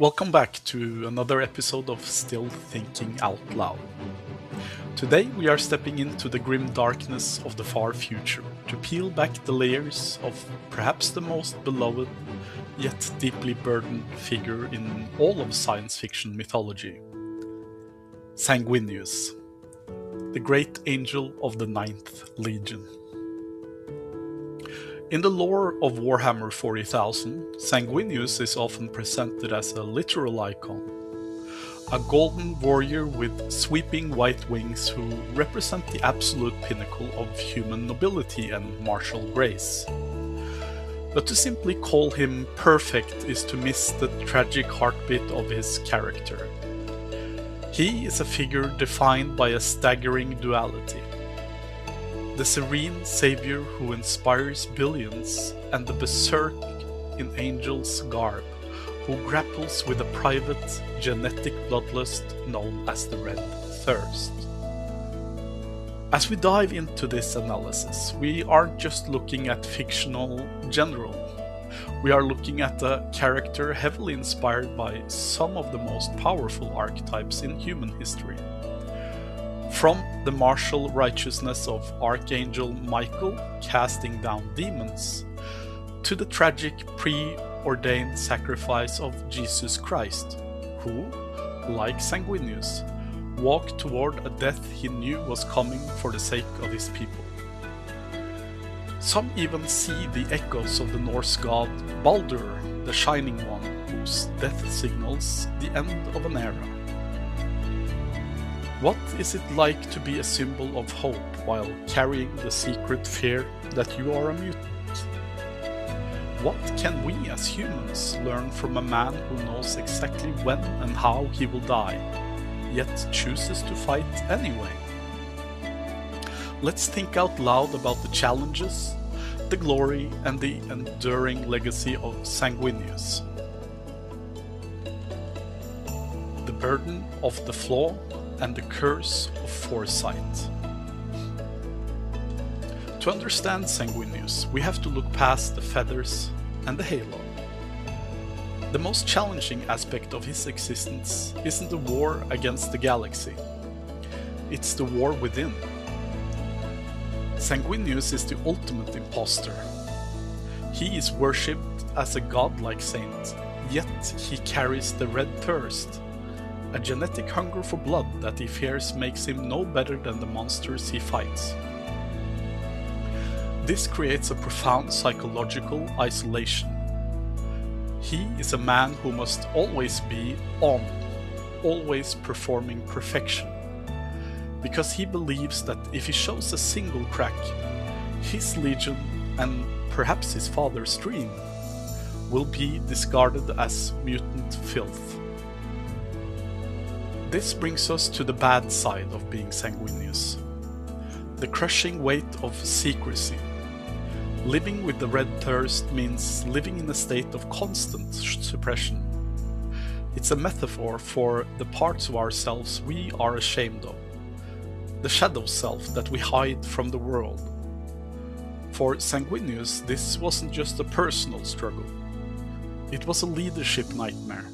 Welcome back to another episode of Still Thinking Out Loud. Today we are stepping into the grim darkness of the far future to peel back the layers of perhaps the most beloved yet deeply burdened figure in all of science fiction mythology. Sanguinius, the great angel of the Ninth Legion. In the lore of Warhammer 40,000, Sanguinius is often presented as a literal icon, a golden warrior with sweeping white wings who represent the absolute pinnacle of human nobility and martial grace. But to simply call him perfect is to miss the tragic heartbeat of his character. He is a figure defined by a staggering duality. The serene savior who inspires billions, and the berserk in angel's garb, who grapples with a private, genetic bloodlust known as the Red Thirst. As we dive into this analysis, we aren't just looking at fictional general. We are looking at a character heavily inspired by some of the most powerful archetypes in human history. From the martial righteousness of Archangel Michael casting down demons, to the tragic preordained sacrifice of Jesus Christ, who, like Sanguinius, walked toward a death he knew was coming for the sake of his people. Some even see the echoes of the Norse god Baldur, the Shining One, whose death signals the end of an era. What is it like to be a symbol of hope while carrying the secret fear that you are a mutant? What can we as humans learn from a man who knows exactly when and how he will die, yet chooses to fight anyway? Let's think out loud about the challenges, the glory, and the enduring legacy of Sanguinius. The burden of the Flaw and the curse of foresight. To understand Sanguinius, we have to look past the feathers and the halo. The most challenging aspect of his existence isn't the war against the galaxy, it's the war within. Sanguinius is the ultimate imposter. He is worshipped as a godlike saint, yet he carries the red thirst, a genetic hunger for blood that he fears makes him no better than the monsters he fights. This creates a profound psychological isolation. He is a man who must always be on, always performing perfection, because he believes that if he shows a single crack, his legion, and perhaps his father's dream, will be discarded as mutant filth. This brings us to the bad side of being Sanguinius. The crushing weight of secrecy. Living with the red thirst means living in a state of constant suppression. It's a metaphor for the parts of ourselves we are ashamed of, the shadow self that we hide from the world. For Sanguinius, this wasn't just a personal struggle. It was a leadership nightmare.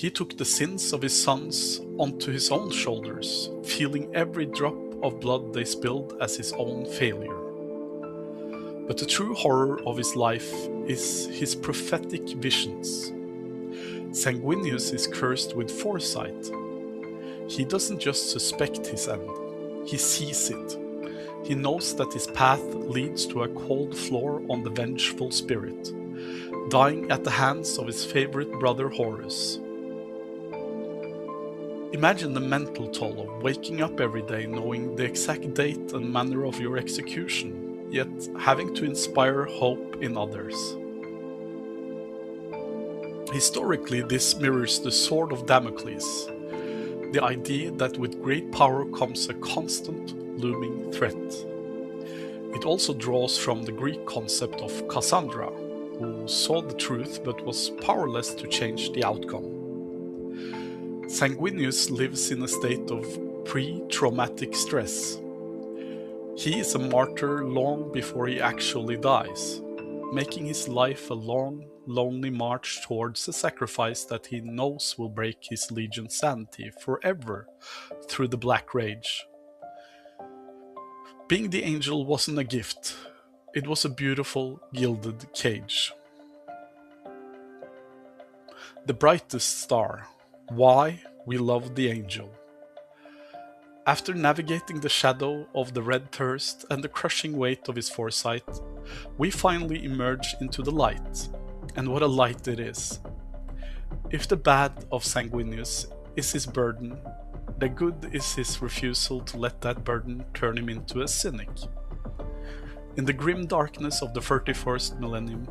He took the sins of his sons onto his own shoulders, feeling every drop of blood they spilled as his own failure. But the true horror of his life is his prophetic visions. Sanguinius is cursed with foresight. He doesn't just suspect his end, he sees it. He knows that his path leads to a cold floor on the vengeful spirit, dying at the hands of his favorite brother Horus. Imagine the mental toll of waking up every day knowing the exact date and manner of your execution, yet having to inspire hope in others. Historically, this mirrors the sword of Damocles, the idea that with great power comes a constant, looming threat. It also draws from the Greek concept of Cassandra, who saw the truth but was powerless to change the outcome. Sanguinius lives in a state of pre-traumatic stress. He is a martyr long before he actually dies, making his life a long, lonely march towards a sacrifice that he knows will break his legion's sanity forever through the Black Rage. Being the angel wasn't a gift, it was a beautiful gilded cage. The brightest star. Why we love the angel. After navigating the shadow of the red thirst and the crushing weight of his foresight, we finally emerge into the light. And what a light it is. If the bad of Sanguinius is his burden, the good is his refusal to let that burden turn him into a cynic. In the grim darkness of the 31st millennium,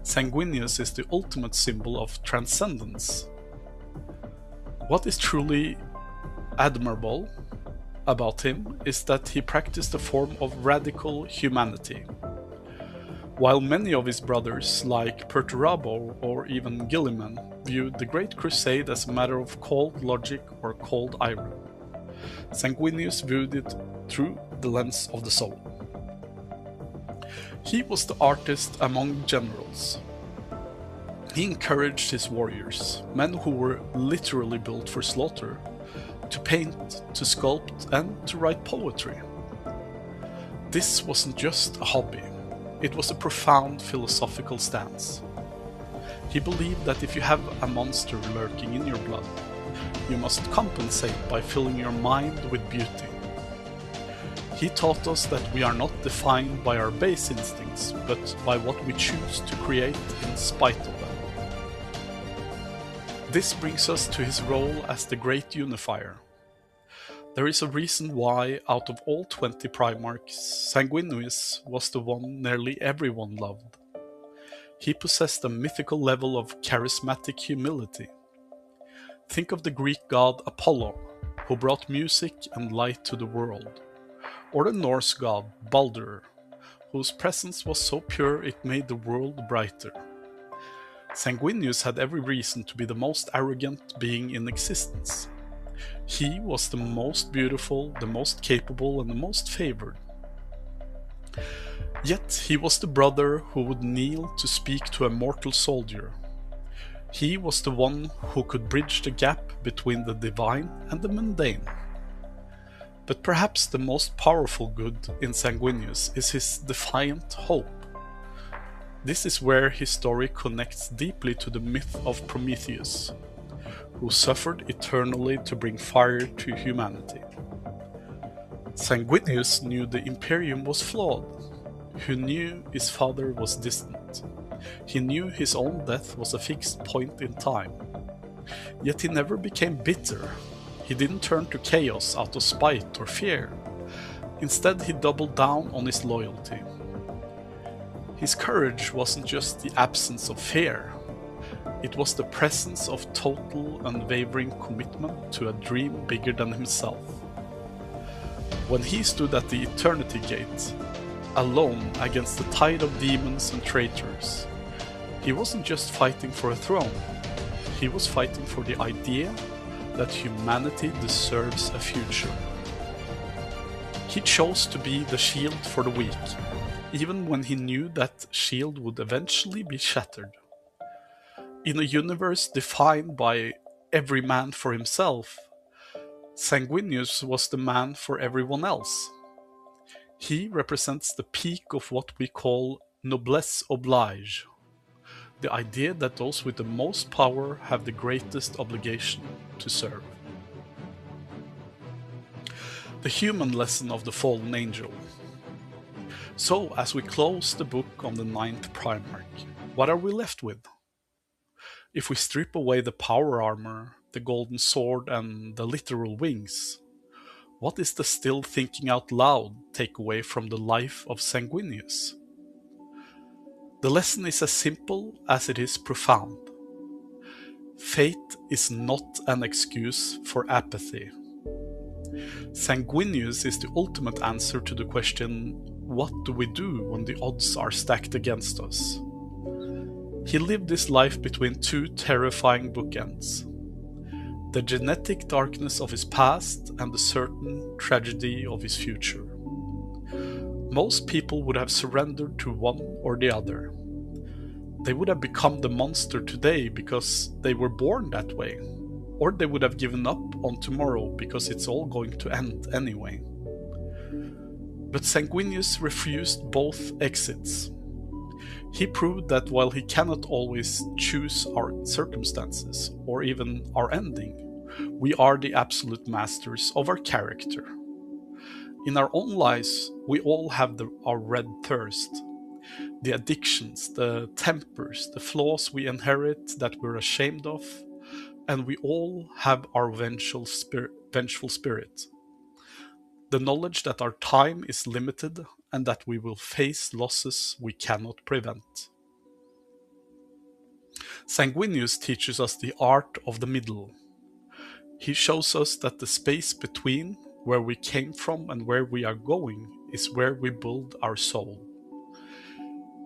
Sanguinius is the ultimate symbol of transcendence. What is truly admirable about him is that he practiced a form of radical humanity. While many of his brothers, like Perturabo or even Gilliman, viewed the Great Crusade as a matter of cold logic or cold iron, Sanguinius viewed it through the lens of the soul. He was the artist among generals. He encouraged his warriors, men who were literally built for slaughter, to paint, to sculpt, and to write poetry. This wasn't just a hobby, it was a profound philosophical stance. He believed that if you have a monster lurking in your blood, you must compensate by filling your mind with beauty. He taught us that we are not defined by our base instincts, but by what we choose to create in spite of them. This brings us to his role as the great unifier. There is a reason why, out of all 20 Primarchs, Sanguinius was the one nearly everyone loved. He possessed a mythical level of charismatic humility. Think of the Greek god Apollo, who brought music and light to the world, or the Norse god Baldur, whose presence was so pure it made the world brighter. Sanguinius had every reason to be the most arrogant being in existence. He was the most beautiful, the most capable, and the most favored. Yet he was the brother who would kneel to speak to a mortal soldier. He was the one who could bridge the gap between the divine and the mundane. But perhaps the most powerful good in Sanguinius is his defiant hope. This is where his story connects deeply to the myth of Prometheus, who suffered eternally to bring fire to humanity. Sanguinius knew the Imperium was flawed, who knew his father was distant. He knew his own death was a fixed point in time. Yet he never became bitter. He didn't turn to chaos out of spite or fear. Instead, he doubled down on his loyalty. His courage wasn't just the absence of fear. It was the presence of total, unwavering commitment to a dream bigger than himself. When he stood at the Eternity Gate, alone against the tide of demons and traitors, he wasn't just fighting for a throne. He was fighting for the idea that humanity deserves a future. He chose to be the shield for the weak, even when he knew that shield would eventually be shattered. In a universe defined by every man for himself, Sanguinius was the man for everyone else. He represents the peak of what we call noblesse oblige, the idea that those with the most power have the greatest obligation to serve. The human lesson of the fallen angel. So, as we close the book on the Ninth Primarch, what are we left with? If we strip away the power armor, the golden sword, and the literal wings, what is the still thinking out loud takeaway from the life of Sanguinius? The lesson is as simple as it is profound. Fate is not an excuse for apathy. Sanguinius is the ultimate answer to the question, what do we do when the odds are stacked against us? He lived his life between two terrifying bookends: the genetic darkness of his past and the certain tragedy of his future. Most people would have surrendered to one or the other. They would have become the monster today because they were born that way, or they would have given up on tomorrow because it's all going to end anyway. But Sanguinius refused both exits. He proved that while he cannot always choose our circumstances, or even our ending, we are the absolute masters of our character. In our own lives, we all have our red thirst, the addictions, the tempers, the flaws we inherit that we're ashamed of, and we all have our vengeful spirit. The knowledge that our time is limited and that we will face losses we cannot prevent. Sanguinius teaches us the art of the middle. He shows us that the space between where we came from and where we are going is where we build our soul.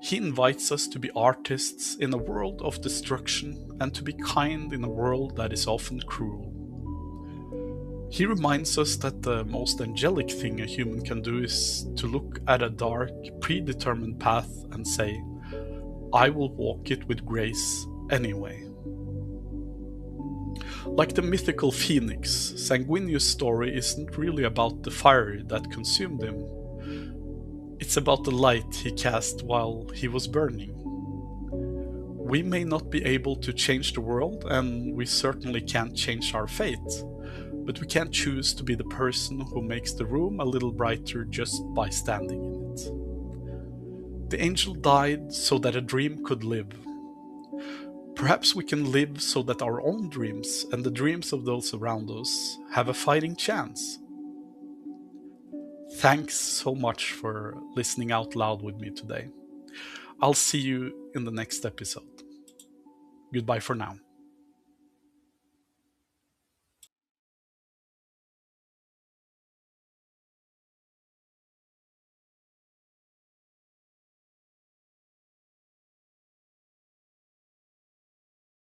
He invites us to be artists in a world of destruction and to be kind in a world that is often cruel. He reminds us that the most angelic thing a human can do is to look at a dark, predetermined path and say, I will walk it with grace anyway. Like the mythical phoenix, Sanguinius' story isn't really about the fire that consumed him. It's about the light he cast while he was burning. We may not be able to change the world, and we certainly can't change our fate, but we can choose to be the person who makes the room a little brighter just by standing in it. The angel died so that a dream could live. Perhaps we can live so that our own dreams and the dreams of those around us have a fighting chance. Thanks so much for listening out loud with me today. I'll see you in the next episode. Goodbye for now.